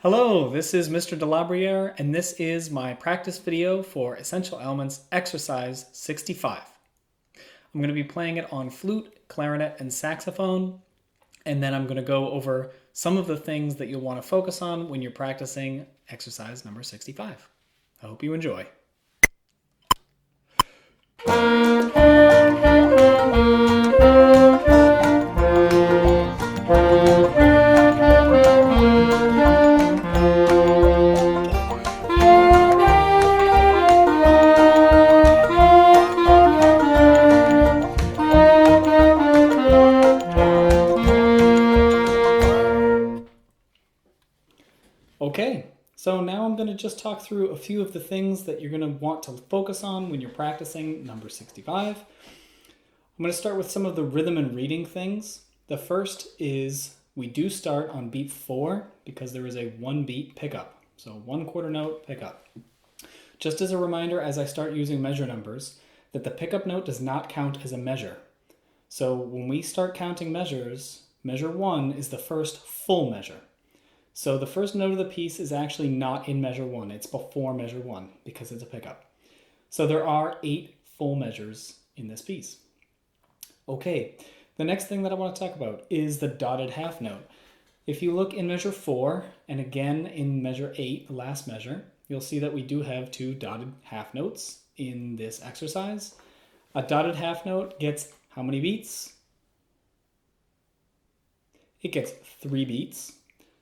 Hello, this is Mr. Delabruere, and this is my practice video for Essential Elements Exercise 65. I'm going to be playing it on flute, clarinet, and saxophone, and then I'm going to go over some of the things that you'll want to focus on when you're practicing exercise number 65. I hope you enjoy. Okay, so now I'm going to just talk through a few of the things that you're going to want to focus on when you're practicing number 65. I'm going to start with some of the rhythm and reading things. The first is we do start on beat 4 because there is a 1-beat pickup. So 1/4 note pickup. Just as a reminder as I start using measure numbers, that the pickup note does not count as a measure. So when we start counting measures, measure 1 is the first full measure. So the first note of the piece is actually not in measure 1. It's before measure 1 because it's a pickup. So there are 8 full measures in this piece. Okay, the next thing that I want to talk about is the dotted half note. If you look in measure 4 and again in measure 8, the last measure, you'll see that we do have 2 dotted half notes in this exercise. A dotted half note gets how many beats? It gets 3 beats.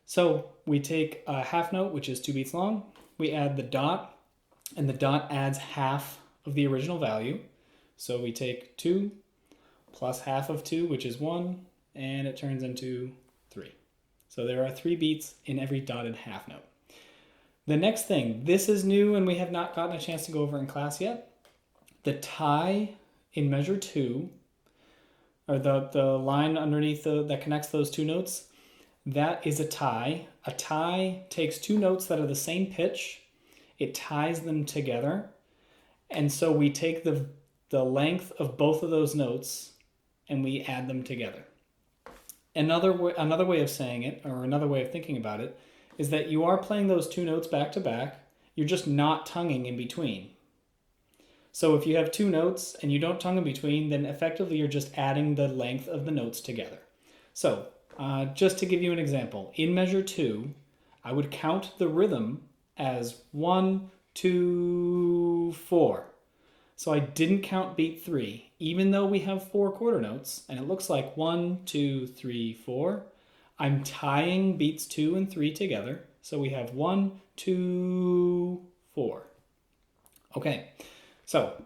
So we take a half note, which is 2 beats long, we add the dot, and the dot adds half of the original value. So we take 2 plus half of 2, which is 1, and it turns into 3. So there are 3 beats in every dotted half note. The next thing, this is new and we have not gotten a chance to go over in class yet. The tie in measure 2, or the line underneath that connects those 2 notes, that is a tie. A tie takes 2 notes that are the same pitch, it ties them together, and so we take the length of both of those notes and we add them together. Another way of saying it, or another way of thinking about it, is that you are playing those 2 notes back to back, you're just not tonguing in between. So if you have 2 notes and you don't tongue in between, then effectively you're just adding the length of the notes together. So just to give you an example, in measure 2, I would count the rhythm as 1, 2, 4. So I didn't count beat 3, even though we have 4 quarter notes, and it looks like 1, 2, 3, 4. I'm tying beats 2 and 3 together, so we have 1, 2, 4. Okay, so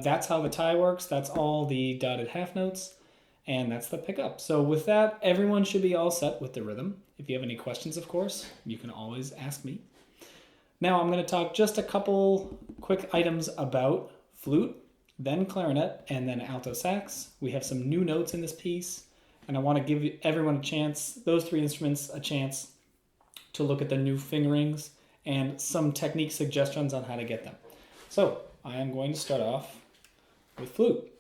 that's how the tie works. That's all the dotted half notes. And that's the pickup. So with that, everyone should be all set with the rhythm. If you have any questions, of course, you can always ask me. Now I'm going to talk just a couple quick items about flute, then clarinet, and then alto sax. We have some new notes in this piece, and I want to give everyone a chance, those 3 instruments, a chance to look at the new fingerings and some technique suggestions on how to get them. So I am going to start off with flute.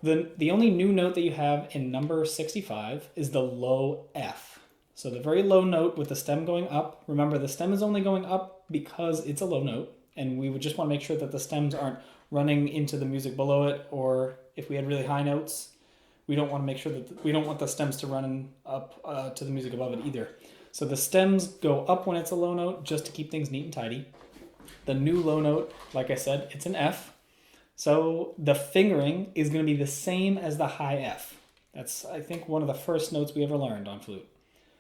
The only new note that you have in number 65 is the low F. So the very low note with the stem going up. Remember, the stem is only going up because it's a low note, and we would just want to make sure that the stems aren't running into the music below it, or if we had really high notes, we don't want to make sure that we don't want the stems to run up to the music above it either. So the stems go up when it's a low note just to keep things neat and tidy. The new low note, like I said, it's an F. So the fingering is going to be the same as the high F. That's, I think, one of the first notes we ever learned on flute.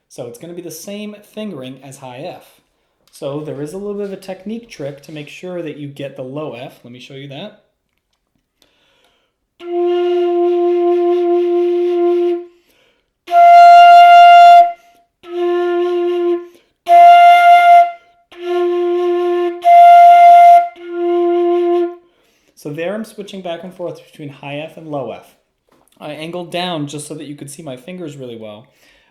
So it's going to be the same fingering as high F. So there is a little bit of a technique trick to make sure that you get the low F. Let me show you that. So there I'm switching back and forth between high F and low F. I angled down just so that you could see my fingers really well.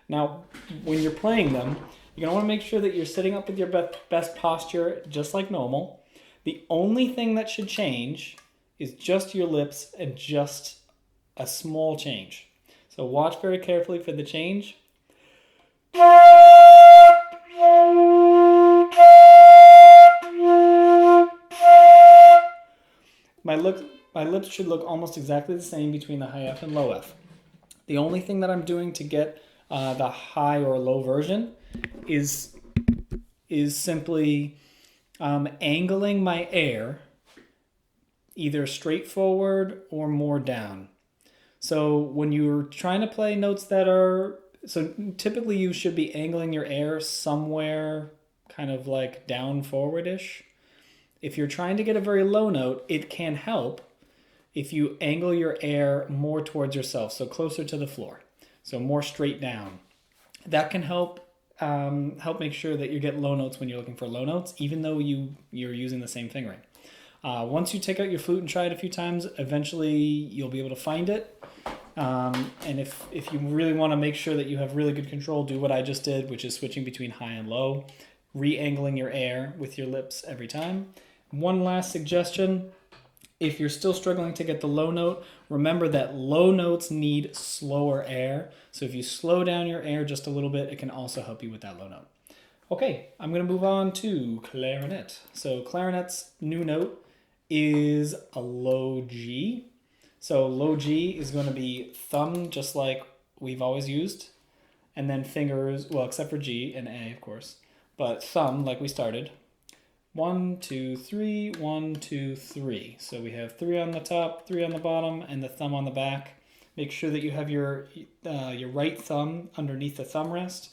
Now, when you're playing them, you're going to want to make sure that you're sitting up with your best posture, just like normal. The only thing that should change is just your lips and just a small change. So watch very carefully for the change. my lips should look almost exactly the same between the high F and low F. The only thing that I'm doing to get the high or low version is simply angling my air either straight forward or more down. So when you're trying to play notes that are, so typically you should be angling your air somewhere kind of like down forward-ish. If you're trying to get a very low note, it can help if you angle your air more towards yourself, so closer to the floor, so more straight down. That can help make sure that you get low notes when you're looking for low notes, even though you're using the same fingering. Once you take out your flute and try it a few times, eventually you'll be able to find it. And if you really want to make sure that you have really good control, do what I just did, which is switching between high and low, re-angling your air with your lips every time. One last suggestion, if you're still struggling to get the low note, remember that low notes need slower air. So if you slow down your air just a little bit, it can also help you with that low note. Okay, I'm going to move on to clarinet. So clarinet's new note is a low G. So low G is going to be thumb, just like we've always used, and then fingers, well, except for G and A, of course, but thumb, like we started. 1, 2, 3, 1, 2, 3. So we have 3 on the top, 3 on the bottom, and the thumb on the back. Make sure that you have your right thumb underneath the thumb rest.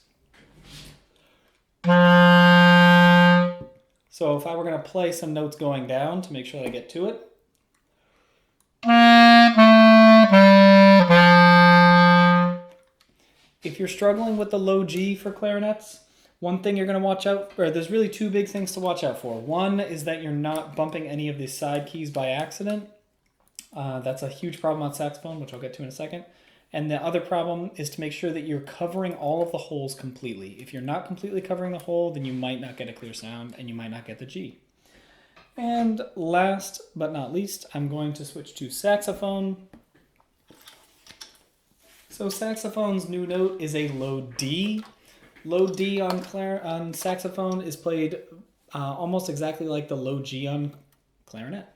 So if I were going to play some notes going down to make sure I get to it. If you're struggling with the low G for clarinets, one thing you're going to watch out for, there's really two big things to watch out for. One is that you're not bumping any of the side keys by accident. That's a huge problem on saxophone, which I'll get to in a second. And the other problem is to make sure that you're covering all of the holes completely. If you're not completely covering the hole, then you might not get a clear sound and you might not get the G. And last but not least, I'm going to switch to saxophone. So saxophone's new note is a low D. Low D on saxophone is played almost exactly like the low G on clarinet.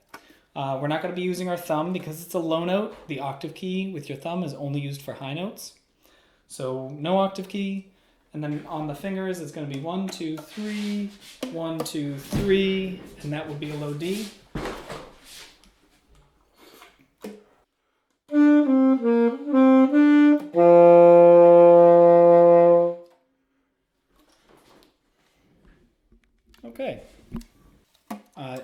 We're not going to be using our thumb because it's a low note. The octave key with your thumb is only used for high notes. So no octave key. And then on the fingers, it's going to be 1, 2, 3, 1, 2, 3, and that would be a low D. Okay.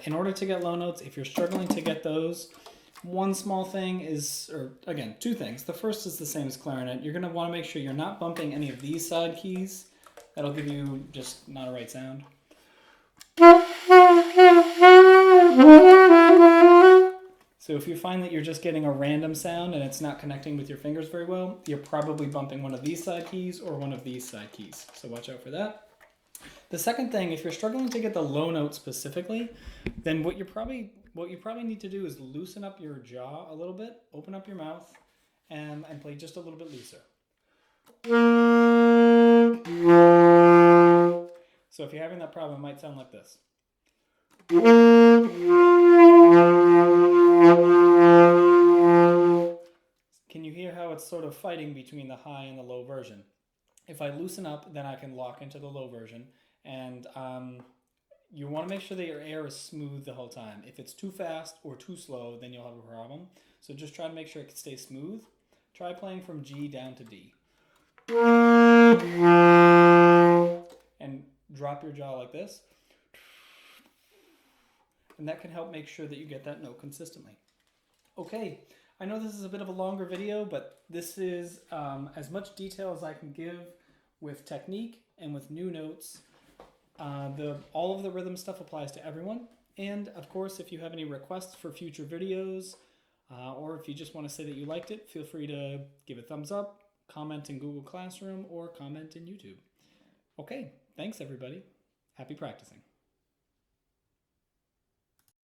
In order to get low notes, if you're struggling to get those, one small thing is, or again, two things. The first is the same as clarinet. You're going to want to make sure you're not bumping any of these side keys. That'll give you just not a right sound. So if you find that you're just getting a random sound and it's not connecting with your fingers very well, you're probably bumping one of these side keys or one of these side keys. So watch out for that. The second thing, if you're struggling to get the low note specifically, then what you probably need to do is loosen up your jaw a little bit, open up your mouth, and play just a little bit looser. So if you're having that problem, it might sound like this. Can you hear how it's sort of fighting between the high and the low version? If I loosen up, then I can lock into the low version. And you want to make sure that your air is smooth the whole time. If it's too fast or too slow, then you'll have a problem. So just try to make sure it stays smooth. Try playing from G down to D. And drop your jaw like this. And that can help make sure that you get that note consistently. Okay, I know this is a bit of a longer video, but this is as much detail as I can give with technique and with new notes. All of the rhythm stuff applies to everyone. And of course, if you have any requests for future videos, or if you just want to say that you liked it, feel free to give a thumbs up, comment in Google Classroom, or comment in YouTube. Okay, thanks everybody. Happy practicing.